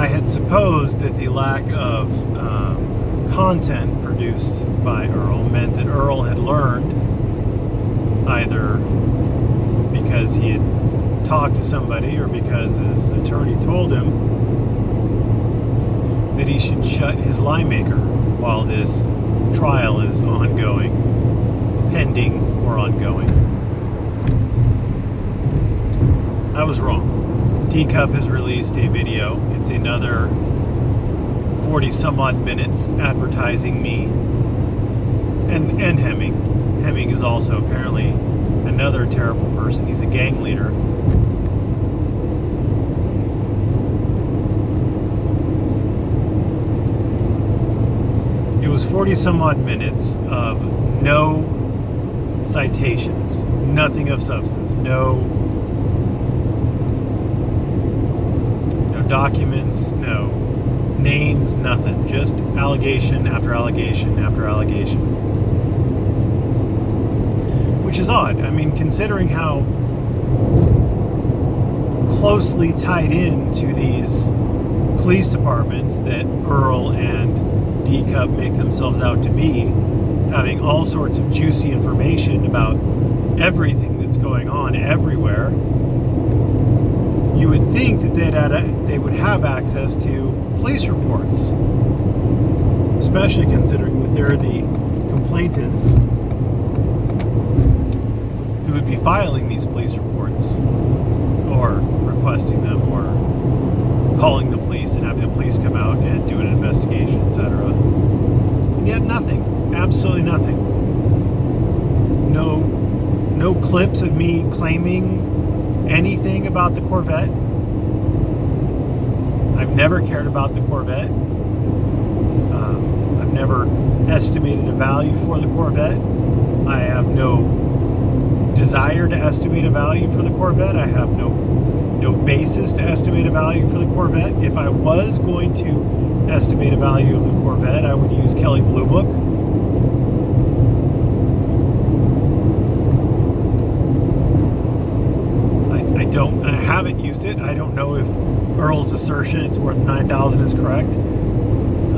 I had supposed that the lack of content produced by Earl meant that Earl had learned, either because he had talked to somebody or because his attorney told him, that he should shut his lie maker while this trial is ongoing, pending or ongoing. I was wrong. Teacup has released a video. It's another 40 some odd minutes advertising me and Hemming. Hemming is also apparently another terrible person. He's a gang leader. It was 40 some odd minutes of no citations, nothing of substance, no documents, no names, nothing. Just allegation after allegation after allegation. Which is odd. I mean, considering how closely tied in to these police departments that Earl and D-Cup make themselves out to be, having all sorts of juicy information about everything that's going on everywhere, you would think that they would have access to police reports, especially considering that they're the complainants who would be filing these police reports or requesting them or calling the police and having the police come out and do an investigation, etc. And yet nothing, absolutely nothing. No clips of me claiming anything about the Corvette. I've never cared about the Corvette. I've never estimated a value for the Corvette. I have no desire to estimate a value for the Corvette. I have no basis to estimate a value for the Corvette. If I was going to estimate a value of the Corvette, I would use Kelley Blue Book. I haven't used it. I don't know if Earl's assertion it's worth $9,000 is correct.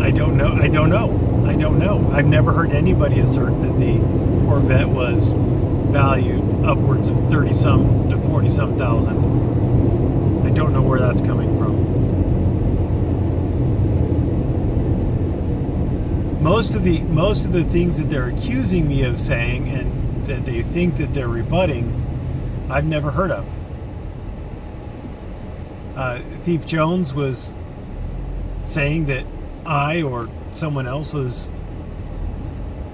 I don't know. I've never heard anybody assert that the Corvette was valued upwards of 30 some to 40 some thousand. I don't know where that's coming from. Most of the things that they're accusing me of saying and that they think that they're rebutting, I've never heard of. Thief Jones was saying that I or someone else was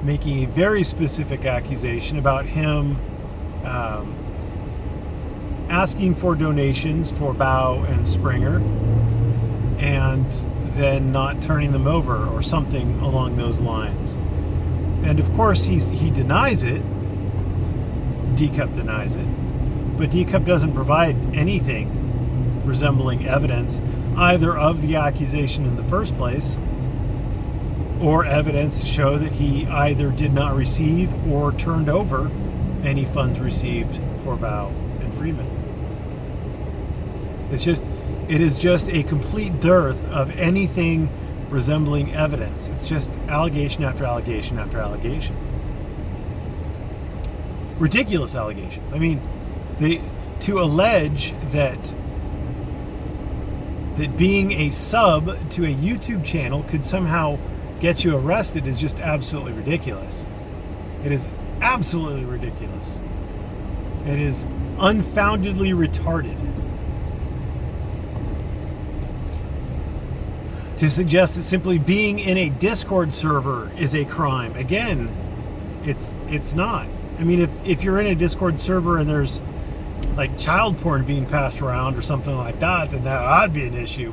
making a very specific accusation about him asking for donations for Bow and Springer and then not turning them over or something along those lines. And of course he denies it. D-Cup denies it. But D-Cup doesn't provide anything resembling evidence either of the accusation in the first place or evidence to show that he either did not receive or turned over any funds received for Bow and Freeman. It is just a complete dearth of anything resembling evidence. It's just allegation after allegation after allegation. Ridiculous allegations. I mean, to allege that being a sub to a YouTube channel could somehow get you arrested is just absolutely ridiculous. It is absolutely ridiculous. It is unfoundedly retarded. To suggest that simply being in a Discord server is a crime, again, it's not. I mean, if you're in a Discord server and there's like child porn being passed around or something like that, then that'd be an issue.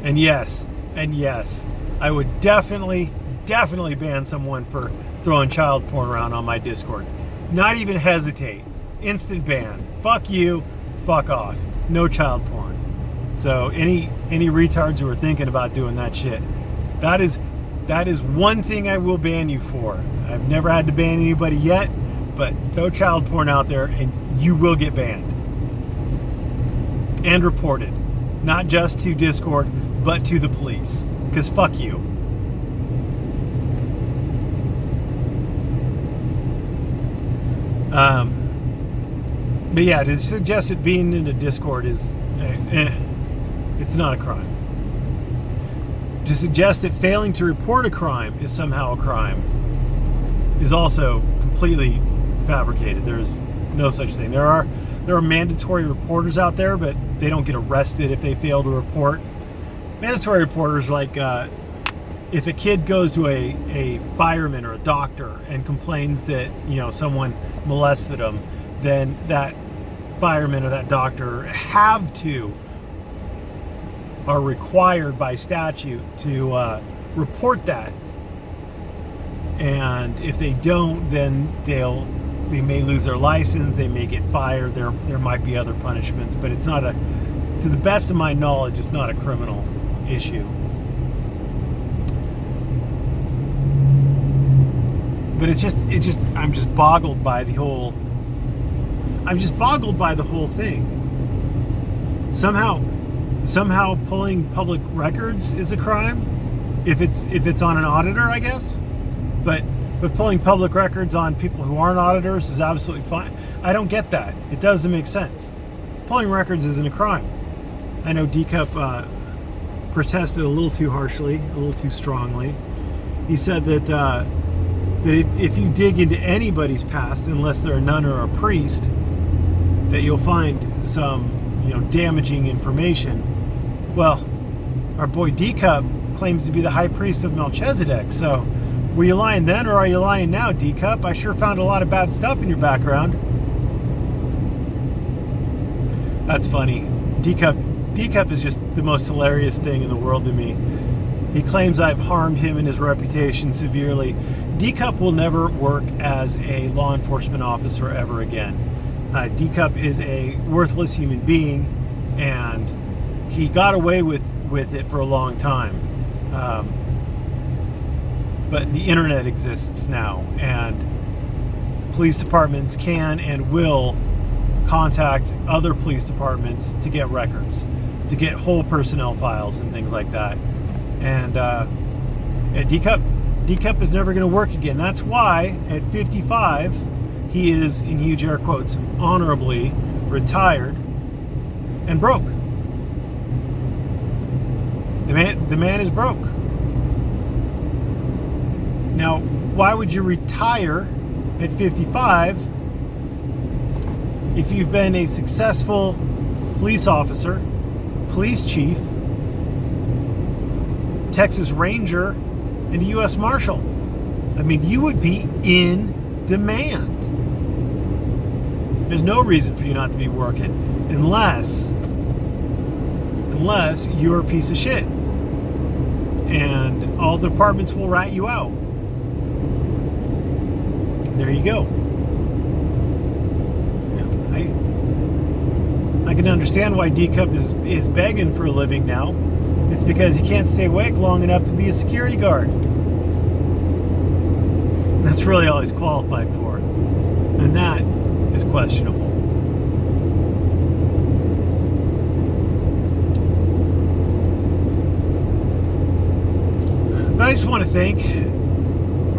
And yes, I would definitely ban someone for throwing child porn around on my Discord. Not even hesitate. Instant ban. Fuck you. Fuck off. No child porn. So any retards who are thinking about doing that shit, that is one thing I will ban you for. I've never had to ban anybody yet, but throw child porn out there and you will get banned and reported. not just to Discord, but to the police. Because fuck you. But yeah, to suggest that being in a Discord is, it's not a crime. To suggest that failing to report a crime is somehow a crime is also completely fabricated. There's no such thing. There are mandatory reporters out there, but they don't get arrested if they fail to report. Mandatory reporters, like if a kid goes to a fireman or a doctor and complains that someone molested them, then that fireman or that doctor are required by statute to report that. And if they don't, then they may lose their license, they may get fired, there might be other punishments, but it's not to the best of my knowledge, it's not a criminal issue. But I'm just boggled by the whole thing. Somehow pulling public records is a crime if it's on an auditor, I guess. But pulling public records on people who aren't auditors is absolutely fine. I don't get that. It doesn't make sense. Pulling records isn't a crime. I know D-Cup protested a little too harshly, a little too strongly. He said that if you dig into anybody's past, unless they're a nun or a priest, that you'll find some damaging information. Well, our boy D-Cup claims to be the high priest of Melchizedek, so were you lying then or are you lying now, D-Cup? I sure found a lot of bad stuff in your background. That's funny. D-Cup is just the most hilarious thing in the world to me. He claims I've harmed him and his reputation severely. D-Cup will never work as a law enforcement officer ever again. D-Cup is a worthless human being, and he got away with it for a long time. But the internet exists now, and police departments can and will contact other police departments to get records, to get whole personnel files and things like that. And D-Cup is never going to work again. That's why at 55 he is, in huge air quotes, honorably retired and broke. The man is broke. Now, why would you retire at 55 if you've been a successful police officer, police chief, Texas Ranger, and a U.S. Marshal? I mean, you would be in demand. There's no reason for you not to be working unless you're a piece of shit and all the departments will rat you out. There you go. I can understand why D-Cup is begging for a living now. It's because he can't stay awake long enough to be a security guard. That's really all he's qualified for. And that is questionable. But I just want to thank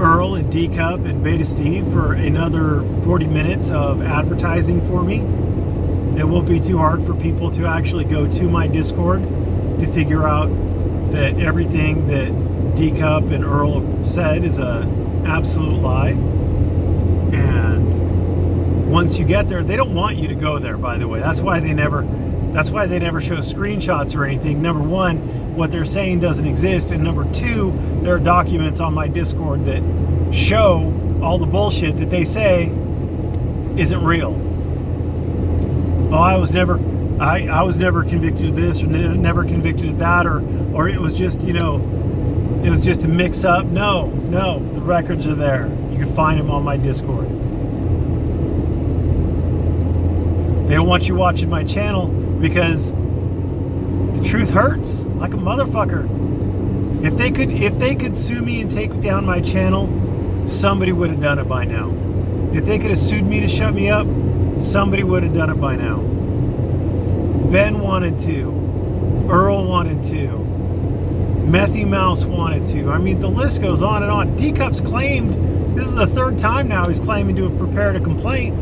Earl and D-Cup and Beta Steve for another 40 minutes of advertising for me. It won't be too hard for people to actually go to my Discord to figure out that everything that D-Cup and Earl said is an absolute lie. And once you get there, they don't want you to go there, by the way. That's why they never show screenshots or anything. Number one, what they're saying doesn't exist, and number two, there are documents on my Discord that show all the bullshit that they say isn't real. Oh, I was never convicted of this, or never convicted of that, or it was just it was just a mix up. No, the records are there. You can find them on my Discord. They don't want you watching my channel because the truth hurts like a motherfucker. If they could sue me and take down my channel, somebody would have done it by now. If they could have sued me to shut me up, somebody would have done it by now. Ben wanted to. Earl wanted to. Methy Mouse wanted to. I mean, the list goes on and on. D-Cup's claimed, this is the third time now he's claiming to have prepared a complaint.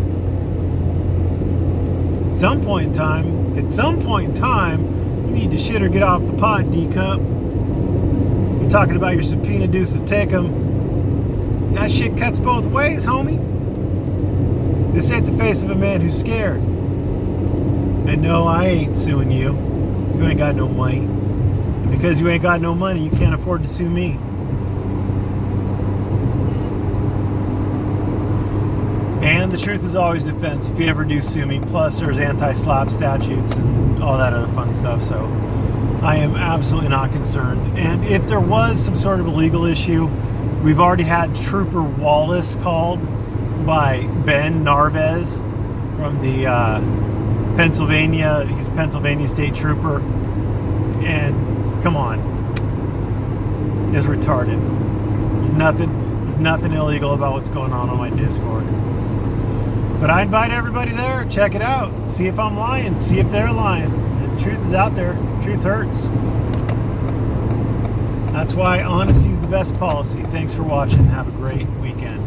At some point in time, you need to shit or get off the pot, D-Cup. You're talking about your subpoena deuces take 'em. That shit cuts both ways, homie. This ain't the face of a man who's scared. And no, I ain't suing you. You ain't got no money. And because you ain't got no money, you can't afford to sue me. And the truth is always defense if you ever do sue me. Plus, there's anti-slap statutes and all that other fun stuff. So I am absolutely not concerned. And if there was some sort of a legal issue, we've already had Trooper Wallace called by Ben Narvez from the Pennsylvania. He's a Pennsylvania state trooper. And come on, it's retarded. There's nothing illegal about what's going on my Discord. But I invite everybody there, check it out, see if I'm lying, see if they're lying. The truth is out there. Truth hurts. That's why honesty is the best policy. Thanks for watching. Have a great weekend.